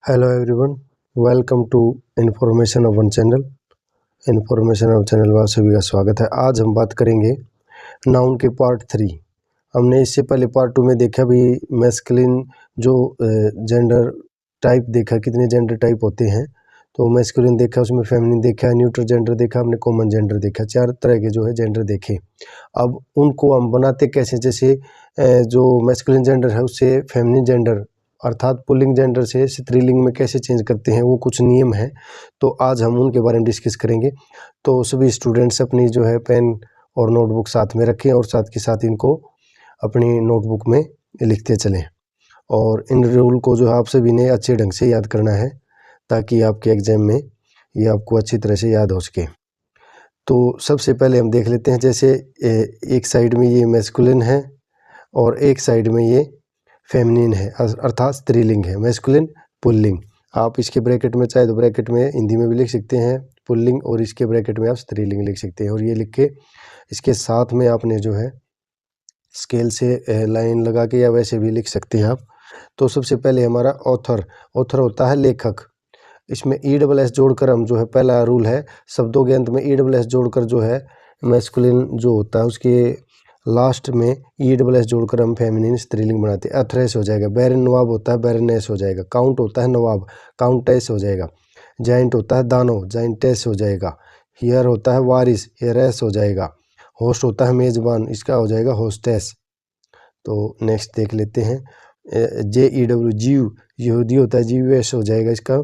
Hello everyone, welcome to information of one channel. Information of channel में आप सभी का स्वागत है। आज हम बात करेंगे नाउन के पार्ट 3। हमने इससे पहले पार्ट 2 में देखा भी मैस्कुलिन जो जेंडर टाइप देखा, कितने जेंडर टाइप होते हैं। तो मैस्कुलिन देखा, उसमें फेमिनिन देखा, न्यूट्रल जेंडर देखा, हमने कॉमन जेंडर देखा, 4 तरह के जो है जेंडर देखे। अब उनको हम बनाते कैसे, जैसे जो मैस्कुलिन जेंडर है उससे फेमिनिन जेंडर अर्थात पुल्लिंग जेंडर से स्त्रीलिंग में कैसे चेंज करते हैं, वो कुछ नियम हैं। तो आज हम उनके बारे में डिस्कस करेंगे। तो सभी स्टूडेंट्स अपनी जो है पेन और नोटबुक साथ में रखें और साथ के साथ इनको अपनी नोटबुक में लिखते चलें। और इन रूल को जो है आप सभी ने अच्छे ढंग से याद करना है ताकि आपके एग्जाम में ये आपको अच्छी तरह से याद हो सके। तो सबसे पहले हम देख लेते हैं, जैसे एक साइड में ये मैस्कुलिन है और एक साइड में ये फेमिनिन है, अर्थात स्त्रीलिंग है। मैस्कुलिन पुल्लिंग, आप इसके ब्रैकेट में चाहे तो ब्रैकेट में हिंदी में भी लिख सकते हैं पुल्लिंग, और इसके ब्रैकेट में आप स्त्रीलिंग लिख सकते हैं। और ये लिख के इसके साथ में आपने जो है स्केल से लाइन लगा के या वैसे भी लिख सकते हैं आप। तो सबसे पहले हमारा ऑथर होता है लेखक। इसमें ESS जोड़कर हम जो है, पहला रूल है शब्दों के अंत में ESS जोड़कर जो है मैस्कुलिन जो होता है उसके लास्ट में ESS जोड़कर हम फेमिनिन स्त्रीलिंग बनाते हैं। अथरेस हो जाएगा, बैरन नवाब होता है बैरनेस हो जाएगा, काउंट होता है नवाब काउंटेस हो जाएगा, जाइंट होता है दानो जाइंटेस हो जाएगा, हियर होता है वारिस हेरेस हो जाएगा, होस्ट होता है मेज़बान, इसका हो जाएगा होस्टेस। तो नेक्स्ट देख लेते हैं JEW जीव यहूदी होता है जीवेस हो जाएगा इसका।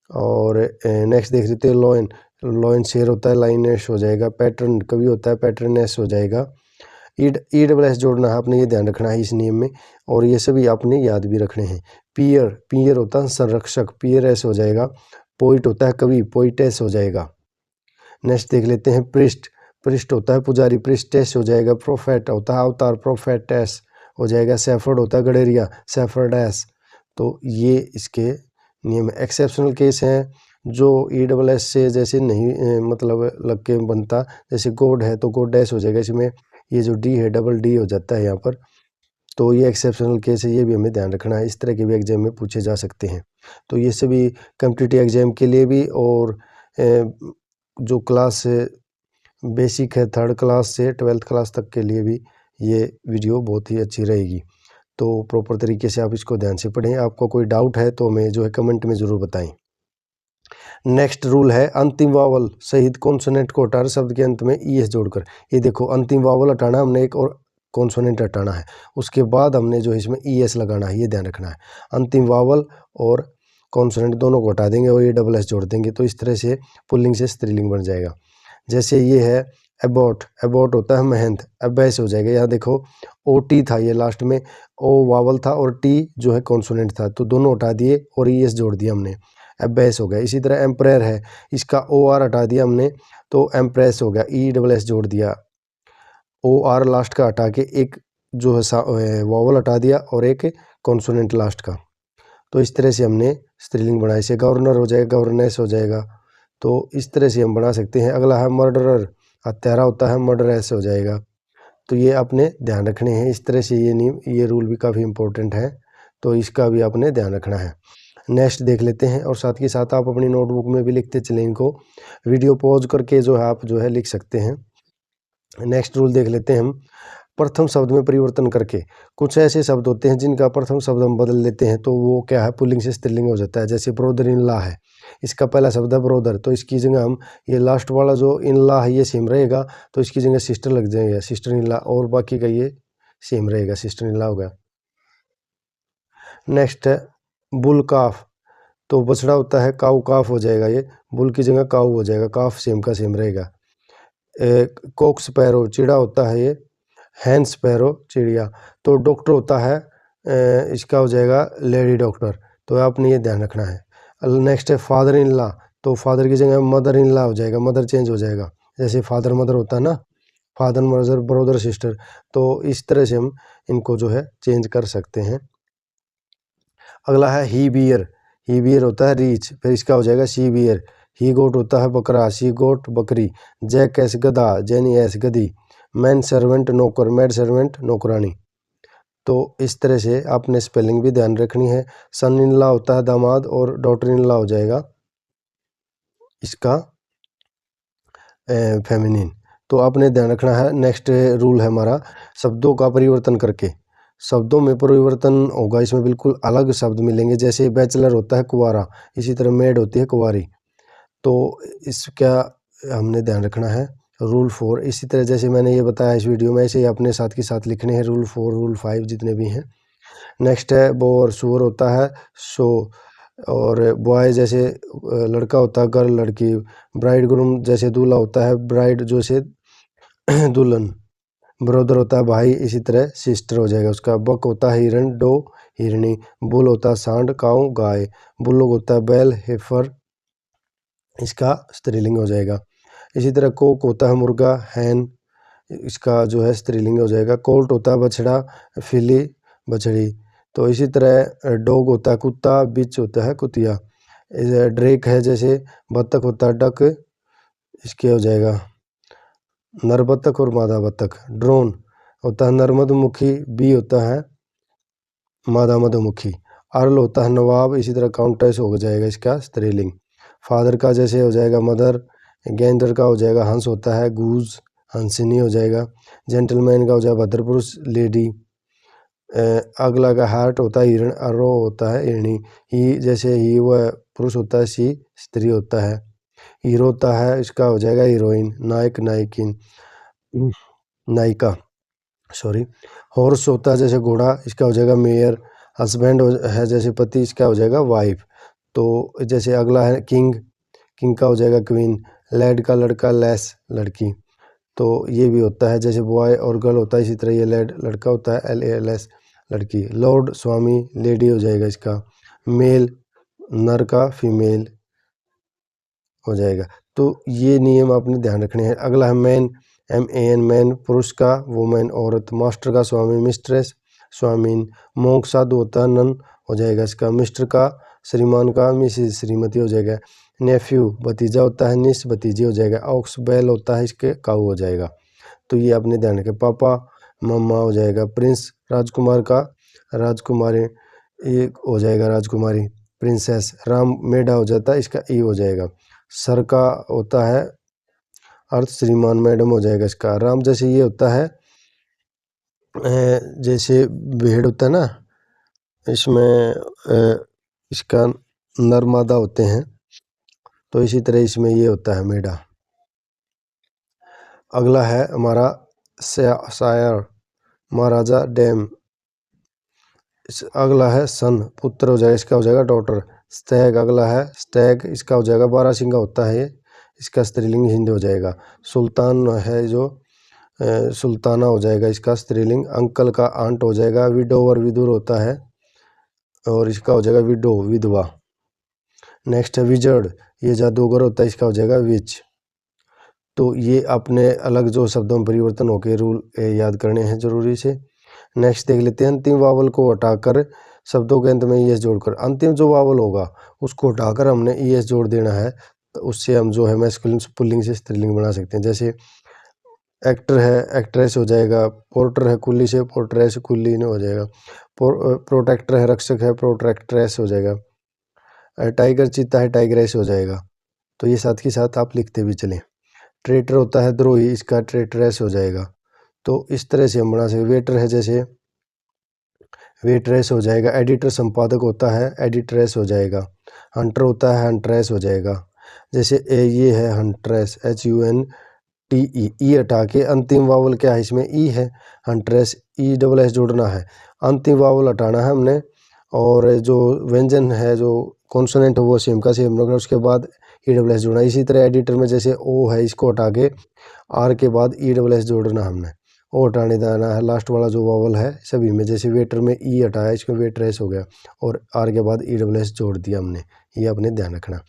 और नेक्स्ट देख लेते हैं लॉयन शेर होता है लाइनेस हो जाएगा, पैटर्न कवि होता है पैटर्नेस हो जाएगा। ESS जोड़ना है, आपने ये ध्यान रखना है इस नियम में, और ये सभी आपने याद भी रखने हैं। पियर होता है संरक्षक पियरेस हो जाएगा, पोइट होता है कवि पोइटेस हो जाएगा। नेक्स्ट देख लेते हैं प्रिस्ट होता है पुजारी प्रिस्टेस हो जाएगा, प्रोफेट होता है अवतार प्रोफेटेस हो जाएगा, शेफर्ड होता है गडेरिया शेफर्डेस। तो ये इसके नियम। एक्सेप्शनल केस हैं जो ESS से जैसे नहीं मतलब लग के बनता, जैसे गॉड है तो गॉडेस हो जाएगा, इसमें ये जो D है डबल D हो जाता है यहाँ पर। तो ये एक्सेप्शनल केस है, ये भी हमें ध्यान रखना है, इस तरह के भी एग्जाम में पूछे जा सकते हैं। तो ये सभी कॉम्पिटिटिव एग्जाम के लिए भी, और जो क्लास बेसिक है 3rd क्लास से 12th क्लास तक के लिए भी ये वीडियो बहुत ही अच्छी रहेगी। तो प्रॉपर तरीके से आप इसको ध्यान से पढ़ें। आपको कोई डाउट है तो हमें जो है कमेंट में ज़रूर बताएं। नेक्स्ट रूल है अंतिम वावल सहित कॉन्सोनेंट को हटाकर शब्द के अंत में ES जोड़कर। ये देखो, अंतिम वावल हटाना हमने एक, और कॉन्सोनेंट हटाना है, उसके बाद हमने जो इसमें ES लगाना है, ये ध्यान रखना है। अंतिम वावल और कॉन्सोनेंट दोनों को हटा देंगे और ESS जोड़ देंगे, तो इस तरह से पुल्लिंग से स्त्रीलिंग बन जाएगा। जैसे ये है अबॉट होता है मेहनत, अबैस हो जाएगा। यहाँ देखो OT था, ये लास्ट में O वावल था और T जो है कॉन्सोनेंट था, तो दोनों हटा दिए और ES जोड़ दिया हमने, अबैस हो गया। इसी तरह एम्प्रेयर है, इसका OR हटा दिया हमने तो एम्प्रेस हो गया, ESS जोड़ दिया। OR लास्ट का हटा के एक जो है वावल हटा दिया और एक कॉन्सोनेंट लास्ट का। तो इस तरह से हमने स्त्रीलिंग बनाई। से गवर्नर हो जाएगा गवर्नेस हो जाएगा। तो इस तरह से हम बना सकते हैं। अगला है मर्डरर, हत्यारा होता है मर्डरेस हो जाएगा। तो ये आपने ध्यान रखने हैं इस तरह से, ये नियम ये रूल भी काफ़ी इंपॉर्टेंट है, तो इसका भी आपने ध्यान रखना है। नेक्स्ट देख लेते हैं, और साथ के साथ आप अपनी नोटबुक में भी लिखते चलें इनको, वीडियो पॉज करके जो है आप जो है लिख सकते हैं। नेक्स्ट रूल देख लेते हैं हम, प्रथम शब्द में परिवर्तन करके। कुछ ऐसे शब्द होते हैं जिनका प्रथम शब्द हम बदल लेते हैं, तो वो क्या है पुल्लिंग से स्त्रीलिंग हो जाता है। जैसे ब्रोदर इन लॉ है, इसका पहला शब्द है ब्रोदर, तो इसकी जगह हम ये लास्ट वाला जो इन लॉ है ये सेम रहेगा, तो इसकी जगह सिस्टर लग जाएगा सिस्टर इन लॉ, और बाकी का ये सेम रहेगा सिस्टर इन लॉ होगा। नेक्स्ट है बुल काफ, तो बछड़ा होता है काऊ काफ हो जाएगा, ये बुल की जगह काऊ हो जाएगा, काफ सेम का सेम रहेगा। कॉक स्पैरो चिड़ा होता है, ये हैंड स्पैरो चिड़िया। तो डॉक्टर होता है इसका हो जाएगा लेडी डॉक्टर, तो आपने ये ध्यान रखना है। नेक्स्ट है फादर इन लॉ, तो फादर की जगह मदर इन लॉ हो जाएगा, मदर चेंज हो जाएगा, जैसे फादर मदर होता है ना, फादर मदर ब्रदर सिस्टर। तो इस तरह से हम इनको जो है चेंज कर सकते हैं। अगला है ही बियर होता है रीच, फिर इसका हो जाएगा सी बियर। ही गोट होता है बकरा, सी गोट बकरी। जैक एस गधा, जेनी एस गधी। मैन सर्वेंट नौकर, मैड सर्वेंट नौकरानी। तो इस तरह से आपने स्पेलिंग भी ध्यान रखनी है। सन इन लॉ होता है दामाद और डॉटर इन लॉ हो जाएगा इसका फेमिनिन। तो आपने ध्यान रखना है। नेक्स्ट रूल है हमारा शब्दों का परिवर्तन करके। शब्दों में परिवर्तन होगा, इसमें बिल्कुल अलग शब्द मिलेंगे। जैसे बैचलर होता है कुंवारा, इसी तरह मेड होती है कुंवारी। तो इसका हमने ध्यान रखना है। रूल 4 इसी तरह जैसे मैंने ये बताया इस वीडियो में, ऐसे ही अपने साथ के साथ लिखने हैं रूल 4 रूल 5 जितने भी हैं। नेक्स्ट है बो और सुअर होता है शो, और बॉय जैसे लड़का होता है गर्ल लड़की, ब्राइड ग्रूम जैसे दूल्हा होता है ब्राइड जैसे दुल्हन, ब्रदर होता है भाई, इसी तरह सिस्टर हो जाएगा उसका। बक होता है हिरन, डो हिरनी, बुल होता है सांड काऊ गाय, बुलोग होता है बैल हेफर, इसका स्त्रीलिंग हो जाएगा। इसी तरह कोक होता है मुर्गा हैन, इसका जो है स्त्रीलिंग हो जाएगा। कोल्ट होता है बछड़ा, फिली बछड़ी। तो इसी तरह डॉग होता है कुत्ता, बिच होता है कुतिया। ड्रेक है जैसे बत्तख होता है डक, इसके हो जाएगा नर बत्तख और मादा बत्तख। ड्रोन होता है नर मधुमक्खी, बी होता है मादा मधुमक्खी। अर्ल होता है नवाब, इसी तरह काउंटेस हो जाएगा इसका स्त्रीलिंग। फादर का जैसे हो जाएगा मदर, गेंदर का हो जाएगा हंस होता है गूज, हंसिनी हो जाएगा। जेंटलमैन का हो जाएगा भद्रपुरुष लेडी। अगला का हार्ट होता है हिरण, अरो होता है हिरणी। ही जैसे ही वह पुरुष होता है, सी स्त्री होता है। हीरो होता है इसका हो जाएगा हीरोइन, नायक नायकिन नायिका सॉरी। हॉर्स होता है जैसे घोड़ा, इसका हो जाएगा मेयर। हस्बैंड है जैसे पति, इसका हो जाएगा वाइफ। तो जैसे अगला है किंग, किंग का हो जाएगा क्वीन। लैड का लड़का, लेस लड़की। तो ये भी होता है जैसे बॉय और गर्ल होता है, इसी तरह ये लैड लड़का होता है, LALS लड़की। लॉर्ड स्वामी, लेडी हो जाएगा इसका। मेल नर का, फीमेल हो जाएगा। तो ये नियम आपने ध्यान रखने हैं। अगला है मैन, MAN मैन, पुरुष का, वुमेन औरत। मास्टर का स्वामी, मिस्ट्रेस स्वामीन। मोंक साधु होता है, नन हो जाएगा इसका। मिस्टर का, श्रीमान का, मिसिस श्रीमती हो जाएगा। नेफ्यू भतीजा होता है, निस भतीजी हो जाएगा। ऑक्स बैल होता है, इसके काऊ हो जाएगा। तो ये आपने ध्यान रखें। पापा मम्मा हो जाएगा। प्रिंस राजकुमार का, राजकुमारी ये हो जाएगा राजकुमारी। प्रिंसेस राम मेढा हो जाता है, इसका ई हो जाएगा। सर का होता है अर्थ, श्रीमान मैडम हो जाएगा इसका। राम जैसे ये होता है जैसे भेड़ होता है ना, इसमें इसका नर मादा होते हैं, तो इसी तरह इसमें ये होता है मेढा। अगला है हमारा शायर, महाराजा डैम। अगला है सन, पुत्र हो जाएगा, इसका हो जाएगा डॉटर। स्टैग अगला है स्टैग, इसका हो जाएगा बारहसिंगा होता है ये, इसका स्त्रीलिंग हिंद हो जाएगा। सुल्तान है जो सुल्ताना हो जाएगा इसका स्त्रीलिंग। अंकल का आंट हो जाएगा। विडोवर विदुर होता है, और इसका हो जाएगा विडो विधवा। नेक्स्ट है विजर्ड, ये जादूगर होता है, इसका हो जाएगा विच। तो ये अपने अलग जो शब्दों में परिवर्तन होकर रूल याद करने हैं जरूरी से। नेक्स्ट देख लेते हैं अंतिम वावल को हटाकर शब्दों के अंत में ES जोड़कर। अंतिम जो वावल होगा उसको हटाकर हमने ES जोड़ देना है, तो उससे हम जो है मैस्कुलिन पुल्लिंग से स्त्रीलिंग बना सकते हैं। जैसे एक्टर है एक्ट्रेस हो जाएगा। पोर्टर है कुल्ली से पोर्ट्रेस कुल्ली ने हो जाएगा। प्रोटेक्टर है रक्षक है, प्रोटेक्ट्रेस हो जाएगा। टाइगर चीता है, टाइग्रेस हो जाएगा। तो ये साथ ही साथ आप लिखते भी चलें। ट्रेटर होता है द्रोही, इसका ट्रेटरेस हो जाएगा। तो इस तरह से हम बना सकते। वेटर है जैसे वेटरेस हो जाएगा। एडिटर संपादक होता है, एडिट्रेस हो जाएगा। हंटर होता है, हंट्रेस हो जाएगा। जैसे ये है हंट्रेस, HUNTE, ई हटा के अंतिम वावल क्या है इसमें ई है, हंट्रेस ESS जोड़ना है। अंतिम वावल हटाना है हमने, और जो व्यंजन है जो कॉन्सोनेंट है वो सेम का सेम रखना, उसके बाद ESS जोड़ना। इसी तरह एडिटर में जैसे O है, इसको हटा के R के बाद ESS जोड़ना हमने, ओ हटाने देना है। लास्ट वाला जो वावल है सभी में, जैसे वेटर में ई हटाया, इसमें वेटरेस हो गया, और आर के बाद ESS जोड़ दिया हमने, ये अपने ध्यान रखना।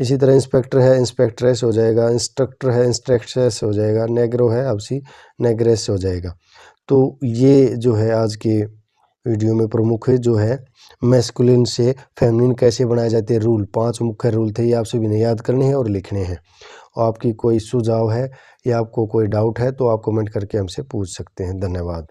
इसी तरह इंस्पेक्टर है, इंस्पेक्ट्रेस हो जाएगा। इंस्ट्रक्टर है, इंस्ट्रक्ट्रेस हो जाएगा। नेग्रो है, आपसी नेग्रेस हो जाएगा। तो ये जो है आज के वीडियो में प्रमुख है जो है मैस्कुलिन से फेमिनिन कैसे बनाए जाते हैं रूल, 5 मुख्य रूल थे, ये आप सभी ने याद करने हैं और लिखने हैं। और आपकी कोई सुझाव है या आपको कोई डाउट है तो आप कमेंट करके हमसे पूछ सकते हैं। धन्यवाद।